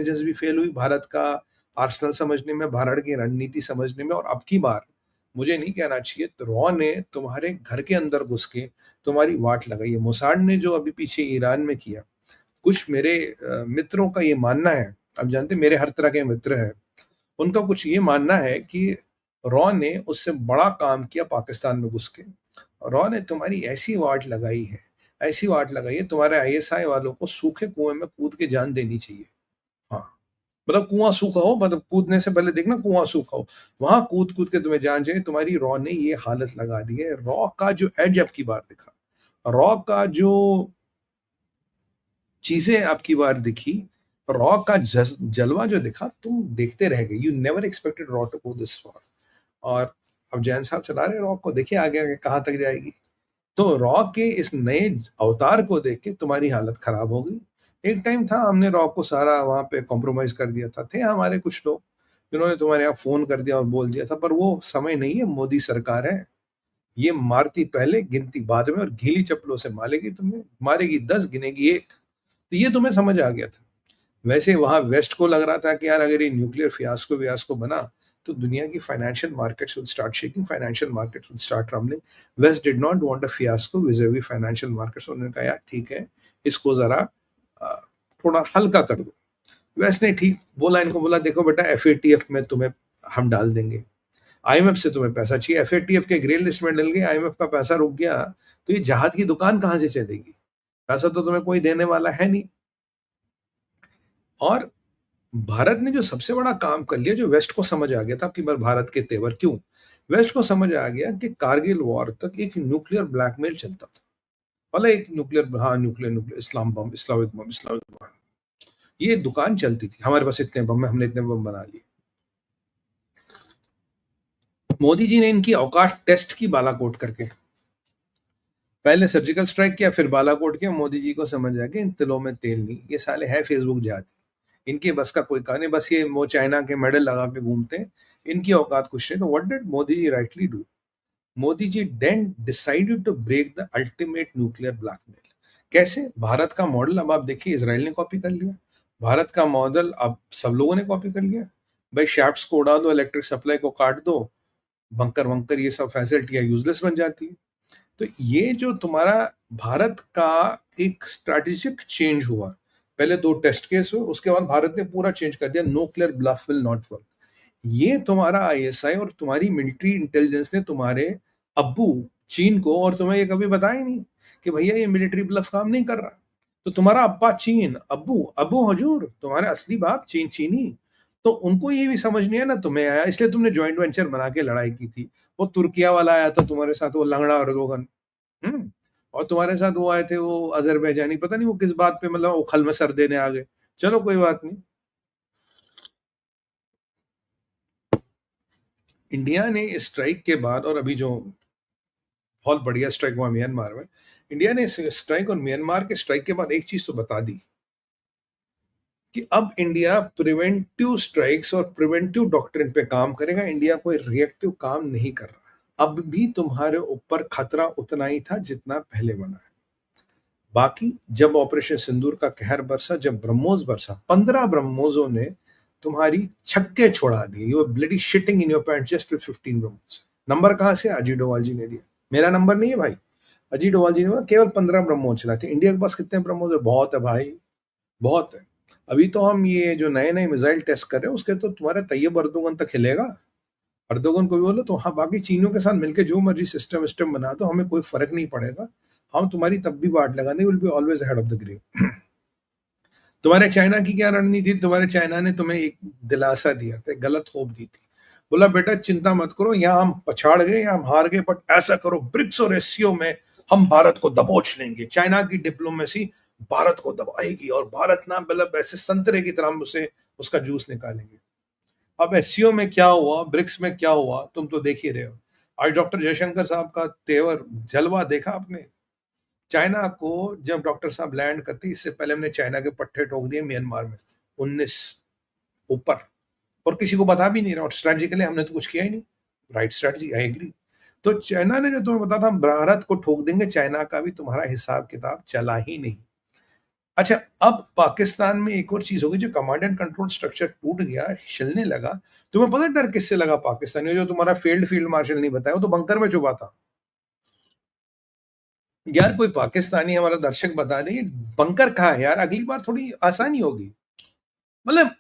Intelligence भी fail हुई भारत का आर्सेनल समझने में, भारत की रणनीति समझने में। और अब की बार मुझे नहीं कहना चाहिए, तो रॉ ने तुम्हारे घर के अंदर घुस के तुम्हारी वाट लगाई है। मोसाड ने जो अभी पीछे ईरान में किया, कुछ मेरे मित्रों का ये मानना है, आप जानते हैं मेरे हर तरह के मित्र हैं, उनका कुछ ये मानना है कि रॉ ने उससे बड़ा काम किया पाकिस्तान में घुस के। रॉ ने तुम्हारी ऐसी वाट लगाई है, ऐसी वाट लगाई है, तुम्हारे आईएसआई वालों को सूखे कुएं में कूद के जान देनी चाहिए। हाँ, मतलब कुआं सूखा हो, मतलब कूदने से पहले देखना कुआं सूखा हो, वहां कूद कूद के तुम्हें जान चाहिए। तुम्हारी रॉ ने ये हालत लगा दी है। रॉ का जो एज अब की बार दिखा, रॉ का जो चीजें आपकी बार दिखी, रॉ का जलवा जो दिखा, तुम देखते रह गए। यू नेवर एक्सपेक्टेड रॉ टू गो दिस फार। और अब जैन साहब चला रहे रॉ को, देखिए आगे आगे कहां तक जाएगी। तो रॉ के इस नए अवतार को देख के तुम्हारी हालत खराब हो गई। एक टाइम था हमने रॉ को सारा वहां पे कॉम्प्रोमाइज कर दिया था, थे हमारे कुछ लोग जिन्होंने तुम्हारे यहाँ फोन कर दिया और बोल दिया था, पर वो समय नहीं है। मोदी सरकार है, ये मारती पहले गिनती बाद में, और गीली चप्पलों से मारेगी तुम्हें, मारेगी 10 गिनेगी 1। तो ये तुम्हें समझ आ गया था। वैसे वहां वेस्ट को लग रहा था कि यार अगर ये न्यूक्लियर फियास्को बना तो दुनिया की financial markets will start shaking, financial markets will start trembling. West did not want a fiasco with financial markets. उन्होंने कहा यार ठीक है, इसको जरा अ, थोड़ा हल्का कर दो। वेस्ट ने ठीक बोला, इनको बोला देखो बेटा, एफएटीएफ में तुम्हें हम डाल देंगे, आईएमएफ से तुम्हें पैसा चाहिए, एफएटीएफ के ग्रे लिस्ट में डल गए, आईएमएफ का पैसा रुक गया, तो ये जहाज की दुकान कहां से चलेगी? पैसा तो तुम्हें कोई देने वाला है नहीं। और भारत ने जो सबसे बड़ा काम कर लिया, जो वेस्ट को समझ आ गया था कि भारत के तेवर क्यों, वेस्ट को समझ आ गया कि कारगिल वॉर तक एक न्यूक्लियर ब्लैकमेल चलता था। भले एक न्यूक्लियर, हाँ न्यूक्लियर न्यूक्लियर इस्लाम बम, इस्लामिक बम, ये दुकान चलती थी। हमारे पास इतने बम है, हमने इतने बम बना लिए। मोदी जी ने इनकी औकात टेस्ट की बालाकोट करके, पहले सर्जिकल स्ट्राइक किया, फिर बालाकोट किया। मोदी जी को समझ आ गया इन तिलों में तेल नहीं, ये साले है फेसबुक जाति, इनके बस का कोई काम नहीं, बस ये वो चाइना के मेडल लगा के घूमते हैं, इनकी औकात कुछ नहीं। तो what did Modi ji rightly do? Modi ji then decided to break the ultimate nuclear blackmail. कैसे? भारत का मॉडल अब आप देखिए, इसराइल ने कॉपी कर लिया, भारत का मॉडल अब सब लोगों ने कॉपी कर लिया। भाई शैफ्ट्स को उड़ा दो, इलेक्ट्रिक सप्लाई को काट दो, बंकर वंकर ये सब फैसिलिटियां यूजलेस बन जाती है। तो ये जो तुम्हारा भारत का एक स्ट्रैटेजिक चेंज हुआ, पहले 2 टेस्ट केस हुए, उसके बाद भारत ने पूरा चेंज कर दिया, nuclear bluff will not work. ये तुम्हारा आईएसआई और तुम्हारी मिलिट्री इंटेलिजेंस ने तुम्हारे अब्बू चीन को, और तुम्हें ये कभी बताया नहीं कि भैया ये मिलिट्री ब्लफ काम नहीं कर रहा। तो तुम्हारा अब्बा चीन, अब्बू अब्बू हजूर, तुम्हारे असली बाप चीनी, तो उनको ये भी समझ नहीं है ना तुम्हें आया, इसलिए तुमने ज्वाइंट वेंचर बना के लड़ाई की थी। वो तुर्किया वाला आया था तुम्हारे साथ, वो लंगड़ा अर्दोगन, और तुम्हारे साथ वो आए थे वो अजरबैजानी, पता नहीं वो किस बात पे, मतलब उखल में सर देने आ गए। चलो कोई बात नहीं। इंडिया ने इस स्ट्राइक के बाद, और अभी जो बहुत बढ़िया स्ट्राइक हुआ म्यांमार में, इंडिया ने इस स्ट्राइक और म्यांमार के स्ट्राइक के बाद एक चीज तो बता दी कि अब इंडिया प्रिवेंटिव स्ट्राइक्स और प्रिवेंटिव डॉक्ट्रिन पे काम करेगा। इंडिया कोई रिएक्टिव काम नहीं कर रहा। अब भी तुम्हारे ऊपर खतरा उतना ही था जितना पहले बना है। बाकी जब ऑपरेशन सिंदूर का कहर बरसा, जब ब्रह्मोस बरसा, 15 ब्रह्मोसों ने तुम्हारी छक्के छोड़ा दिए। You are bloody shitting in your pant just with 15 BrahMos. Number कहां से? अजीत डोवाल जी ने दिया, मेरा नंबर नहीं है भाई। अजीत डोवाल जी ने बोला केवल 15 ब्रह्मोस चलाते। इंडिया के पास कितने ब्रह्मोस है? बहुत है भाई, बहुत है। अभी तो हम ये जो नए नए मिसाइल टेस्ट कर रहे हैं, उसके तो तुम्हारे तैयब अर्दोगन तक हिलेगा। अर्दोगन को भी बोलो तो हाँ, बाकी चीनों के साथ मिलकर जो मर्जी सिस्टम सिस्टम बना दो, हमें कोई फर्क नहीं पड़ेगा, हम तुम्हारी तब भी बाट लगाने, will be always ahead of the grave. तुम्हारे चाइना की क्या रणनीति? तुम्हारे चाइना ने तुम्हें एक दिलासा दिया था, गलत होप दी थी, बोला बेटा चिंता मत करो, यहाँ हम पछाड़ गए, यहाँ हम हार गए, बट ऐसा करो ब्रिक्स और एससीओ में हम भारत को दबोच लेंगे। चाइना की डिप्लोमेसी भारत को दबाएगी, और भारत ना मतलब ऐसे संतरे की तरह उसे उसका जूस निकालेंगे। अब एससीओ में क्या हुआ, ब्रिक्स में क्या हुआ, तुम तो देख ही रहे हो। आज डॉक्टर जयशंकर साहब का तेवर जलवा देखा आपने? चाइना को जब डॉक्टर साहब लैंड करते, इससे पहले हमने चाइना के पट्टे ठोक दिए म्यांमार में 19 ऊपर, और किसी को बता भी नहीं रहा। और स्ट्रेटेजिकली हमने तो कुछ किया ही नहीं, राइट स्ट्रेटजी, आई एग्री। तो चाइना ने जो तुम्हें बताया था हम भारत को ठोक देंगे, चाइना का भी तुम्हारा हिसाब किताब चला ही नहीं। अच्छा, अब पाकिस्तान में एक और चीज़ होगी, जो कमांड एंड कंट्रोल स्ट्रक्चर टूट गया, हिलने लगा। तुम्हें पता है डर किससे लगा पाकिस्तानियों? जो तुम्हारा फील्ड मार्शल नहीं बताया, वो तो बंकर में छुपा था। यार कोई पाकिस्तानी हमारा दर्शक बता दे, ये बंकर कहाँ है यार? अगली बार थोड़ी आसानी होगी। मतलब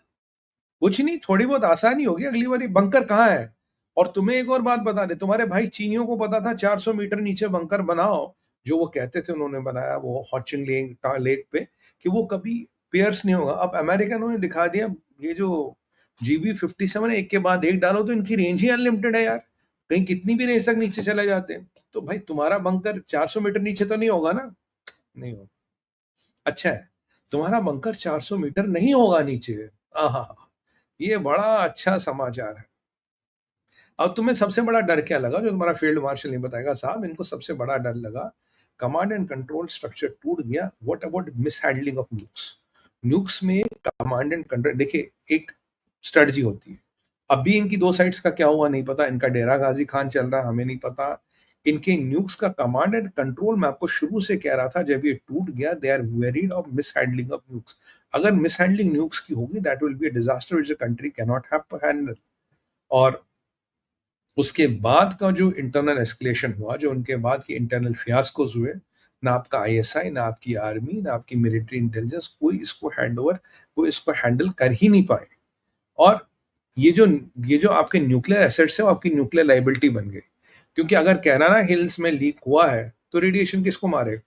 कुछ नहीं, थोड़ी बहुत आसानी होगी अगली बार, ये बंकर कहाँ है? और तुम्हें एक और बात बता दें, तुम्हारे भाई चीनियों को पता था 400 मीटर नीचे बंकर बनाओ, जो वो कहते थे उन्होंने बनाया वो हॉचिंग लेक पे, कि वो कभी पियर्स नहीं होगा। अब अमेरिकनों ने दिखा दिया, ये जो GV-57 है, एक के बाद एक डालो तो इनकी रेंज ही अनलिमिटेड है यार, कहीं कितनी भी रेंज तक नीचे चले जाते हैं। तो भाई तुम्हारा बंकर 400 मीटर नीचे तो नहीं होगा ना? नहीं होगा। अच्छा है, तुम्हारा बंकर 400 मीटर नहीं होगा नीचे। आहा, ये बड़ा अच्छा समाचार है। अब तुम्हें सबसे बड़ा डर क्या लगा, जो तुम्हारा फील्ड मार्शल नहीं बताएगा? साहब इनको सबसे बड़ा डर लगा, कमांड एंड कंट्रोल स्ट्रक्चर टूट गया। What about miss handling of nukes? Nukes में कमांड एंड कंट्रोल, देखिए एक स्ट्रेटजी होती है। अभी इनकी दो साइड्स का क्या हुआ नहीं पता, इनका डेरा गाजी खान चल रहा है, हमें नहीं पता। इनके न्यूक्स का कमांड एंड कंट्रोल, मैं आपको शुरू से कह रहा था, जब ये टूट गया, they are worried of mishandling of nukes. अगर मिस हैंडलिंग न्यूक्स की होगी, that will be a disaster which the country can not handle. और उसके बाद का जो इंटरनल एस्केलेशन हुआ, जो उनके बाद की इंटरनल फियास्कोस हुए, ना आपका आईएसआई, ना आपकी आर्मी, ना आपकी मिलिट्री इंटेलिजेंस, कोई इसको हैंडल कर ही नहीं पाए। और ये जो ये जो आपके न्यूक्लियर एसेट्स है, वो आपकी न्यूक्लियर लाइबिलिटी बन गई। क्योंकि अगर कैनाना हिल्स में लीक हुआ है, तो रेडिएशन किसको मारेगा?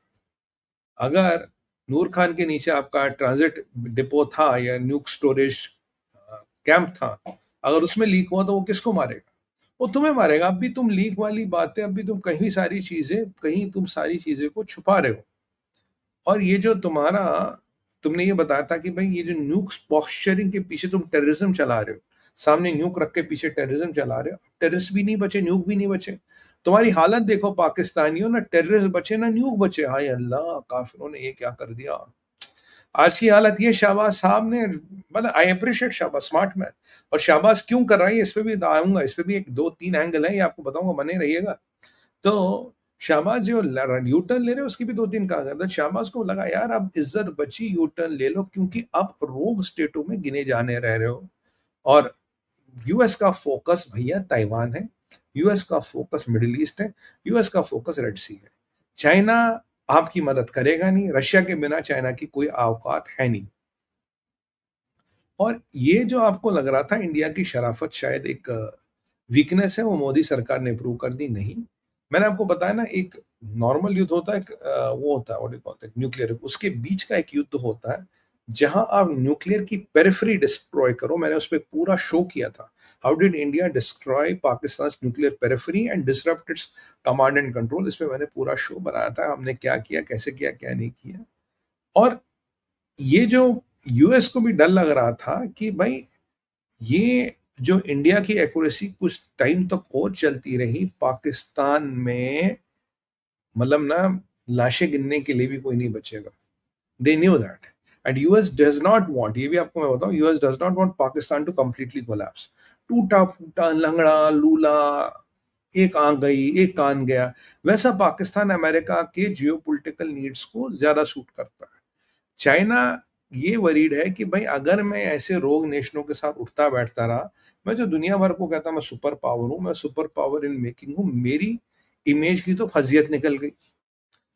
अगर नूर खान के नीचे आपका ट्रांजिट डिपो था या न्यूक स्टोरेज कैंप था, अगर उसमें लीक हुआ तो वो किसको मारेगा? वो तुम्हें मारेगा। अब भी तुम लीक वाली बातें, अब भी तुम कहीं तुम सारी चीजें को छुपा रहे हो। और ये जो तुम्हारा, तुमने ये बताया था कि भाई ये जो न्यूक पॉस्चरिंग के पीछे तुम टेररिज्म चला रहे हो, सामने न्यूक रख के पीछे टेररिज्म चला रहे हो। टेररिस्ट भी नहीं बचे, न्यूक भी नहीं बचे। तुम्हारी हालत देखो पाकिस्तानियों, ना टेररिस्ट बचे ना न्यूक बचे। हाय अल्लाह, काफिरों ने ये क्या कर दिया। आज की हालत ये, शाहबाज साहब ने, मतलब I appreciate Shahbaz, smart man. और शाहबाज क्यों कर रहा है, इस पे भी आऊंगा, इस पे भी एक दो तीन एंगल है, ये आपको बताऊंगा, बने रहिएगा। तो शाहबाज जो यू टर्न ले रहे हो, उसकी भी दो तीन कागज। शाहबाज को लगा यार अब इज्जत बची, यू टर्न ले लो, क्योंकि अब रोग स्टेटों में गिने जाने रह रहे हो। और यूएस का फोकस भैया ताइवान है, यूएस का फोकस मिडिल ईस्ट है, यूएस का फोकस रेड सी है। चाइना आपकी मदद करेगा नहीं, रशिया के बिना चाइना की कोई औकात है नहीं। और ये जो आपको लग रहा था इंडिया की शराफत शायद एक वीकनेस है, वो मोदी सरकार ने प्रूव कर दी। नहीं, मैंने आपको बताया ना, एक नॉर्मल युद्ध होता है, एक वो होता है, what do you call it, nuclear, उसके बीच का एक युद्ध होता है, जहां आप न्यूक्लियर की पेरिफेरी डिस्ट्रॉय करो। मैंने उस पर पूरा शो किया था, how did India destroy Pakistan nuclear periphery and disrupt it's command and control. इस पे मैंने पूरा शो बनाया था, हमने क्या किया, कैसे किया, क्या नहीं किया। और ये जो यूएस को भी डर लग रहा था कि भाई ये जो इंडिया की एक्यूरेसी कुछ टाइम तक और चलती रही, पाकिस्तान में मतलब ना लाशें गिनने के लिए भी कोई नहीं बचेगा। They knew that. And US does not want, ये भी आपको मैं बताऊं, US does not want Pakistan to completely collapse. टूटा फूटा, लंगड़ा लूला, एक आंख गई एक कान गया, वैसा पाकिस्तान अमेरिका के जियोपॉलिटिकल नीड्स को ज्यादा सूट करता है। चाइना ये वरीड है कि भाई अगर मैं ऐसे रोग नेशनों के साथ उठता बैठता रहा, मैं जो दुनिया भर को कहता मैं सुपर पावर हूं, मैं सुपर पावर इन मेकिंग हूं, मेरी इमेज की तो फजियत निकल गई।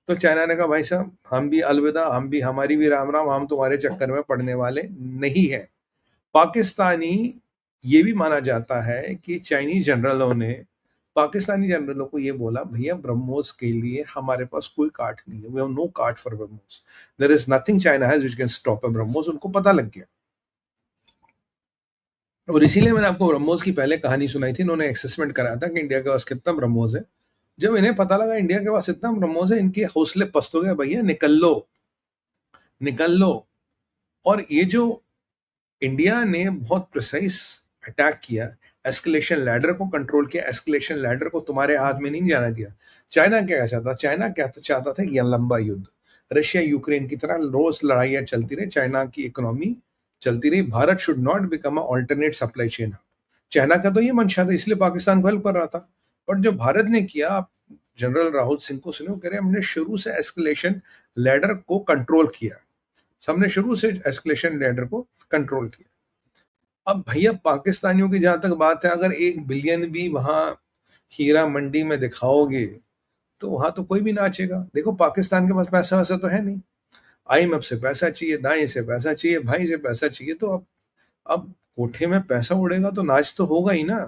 तो चाइना ने कहा भाई साहब हम भी अलविदा, हम भी, हमारी भी राम राम, हम तुम्हारे चक्कर में पड़ने वाले नहीं है। पाकिस्तानी, ये भी माना जाता है कि चाइनीज जनरलों ने पाकिस्तानी जनरलों को ये बोला, भैया ब्रह्मोस के लिए हमारे पास कोई काट नहीं है, वी हैव नो काट for BrahMos, there is nothing China has which can stop a BrahMos. उनको पता लग गया। और इसीलिए मैंने आपको ब्रह्मोस की पहले कहानी सुनाई थी, इन्होंने असेसमेंट कराया था कि इंडिया के पास कितना ब्रह्मोस है। जब इन्हें पता लगा इंडिया के पास इतना ब्रह्मोस है, इनके हौसले पस्त हो गए, भैया निकल लो, निकल लो। और ये जो इंडिया ने बहुत प्रिसाइज अटैक किया, एस्केलेशन लैडर को कंट्रोल किया, एस्केलेशन लैडर को तुम्हारे हाथ में नहीं जाना दिया। चाइना क्या चाहता, चाइना क्या चाहता था, यह लंबा युद्ध, रशिया यूक्रेन की तरह रोज लड़ाइयां चलती रही, चाइना की इकोनॉमी चलती रही, Bharat should not become a alternate supply chain. China का तो ये मंशा था, इसलिए पाकिस्तान को हेल्प कर रहा था। बट जो भारत ने किया, आप जनरल राहुल सिंह को सुनो, कह रहे हमने शुरू से एस्केलेशन लैडर को कंट्रोल किया। सबने शुरू से एस्केलेशन लैडर को कंट्रोल किया। अब भैया पाकिस्तानियों की जहाँ तक बात है, अगर 1 बिलियन भी वहाँ हीरा मंडी में दिखाओगे, तो वहाँ तो कोई भी नाचेगा। देखो पाकिस्तान के पास पैसा-वैसा तो है नहीं। आईएमएफ से पैसा चाहिए, दाएँ से पैसा चाहिए, भाई से पैसा चाहिए, तो अब कोठे में पैसा उड़ेगा तो नाच तो होगा ही ना।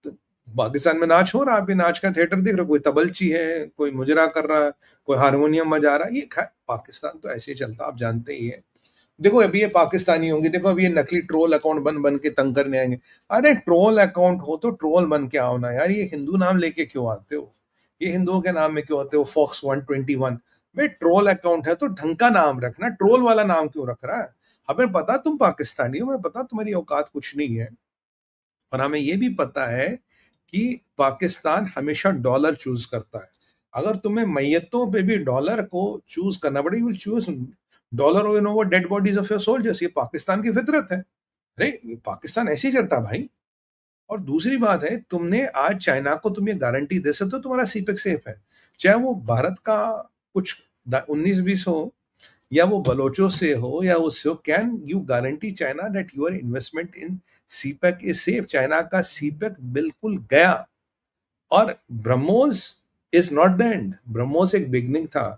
तो पाकिस्तान में नाच हो रहा है, आप ये नाच का थिएटर देख रहे हो, कोई तबलची है, कोई मुजरा कर रहा है, कोई हारमोनियम बजा रहा है, ये पाकिस्तान तो ऐसे ही चलता है, आप जानते ही हैं। देखो अभी ये पाकिस्तानी होंगे, देखो अभी ये नकली ट्रोल अकाउंट बन के तंग करने आएंगे। अरे ट्रोल अकाउंट हो तो ट्रोल बन के आओ ना यार, ये हिंदू नाम लेके क्यों आते हो? ये हिंदुओं के नाम में क्यों आते हो? फॉक्स 121 भाई, ट्रोल अकाउंट है तो ढंग का नाम रखना, ट्रोल वाला नाम क्यों रख रहा है? हमें पता तुम पाकिस्तानी हो, हमें पता तुम्हारी औकात कुछ नहीं है, और हमें ये भी पता है कि पाकिस्तान हमेशा डॉलर चूज करता है। अगर तुम्हें मैयतों पे भी डॉलर को चूज करना पड़े, you will choose dollar over dead bodies of your soldiers. ये पाकिस्तान की फितरत है। अरे ये पाकिस्तान ऐसे ही चलता भाई। और दूसरी बात है, तुमने आज चाइना को तुम ये गारंटी दे सकते हो तुम्हारा सीपेक सेफ है, चाहे वो भारत का कुछ 19-20 हो, या वो बलोचों से हो, या उससे हो। Can you guarantee China that your investment in CPEC is safe? China का सीपेक बिल्कुल गया। और BrahMos is not the end, BrahMos एक बिगनिंग था।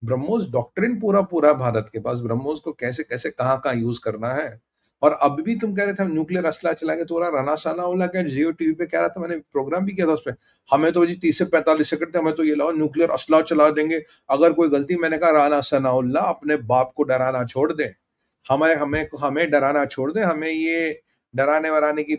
ब्रह्मोस डॉक्ट्रिन पूरा पूरा भारत के पास, ब्रह्मोस को कैसे कैसे कहाँ कहाँ यूज करना है। और अब भी तुम कह रहे थे हम न्यूक्लियर असला चलाएंगे, तो राना सानाउल्लाह क्या जियो टीवी पे कह रहा था, मैंने प्रोग्राम भी किया था उस पर, हमें तो जी 30 से 45 सेकंड थे, हमें तो ये लाओ न्यूक्लियर असला चला देंगे अगर कोई गलती। मैंने कहा राना सनाउल्लाह अपने बाप को डराना छोड़ दे, हमें हमें हमें डराना छोड़ दे, हमें ये डराने वराने की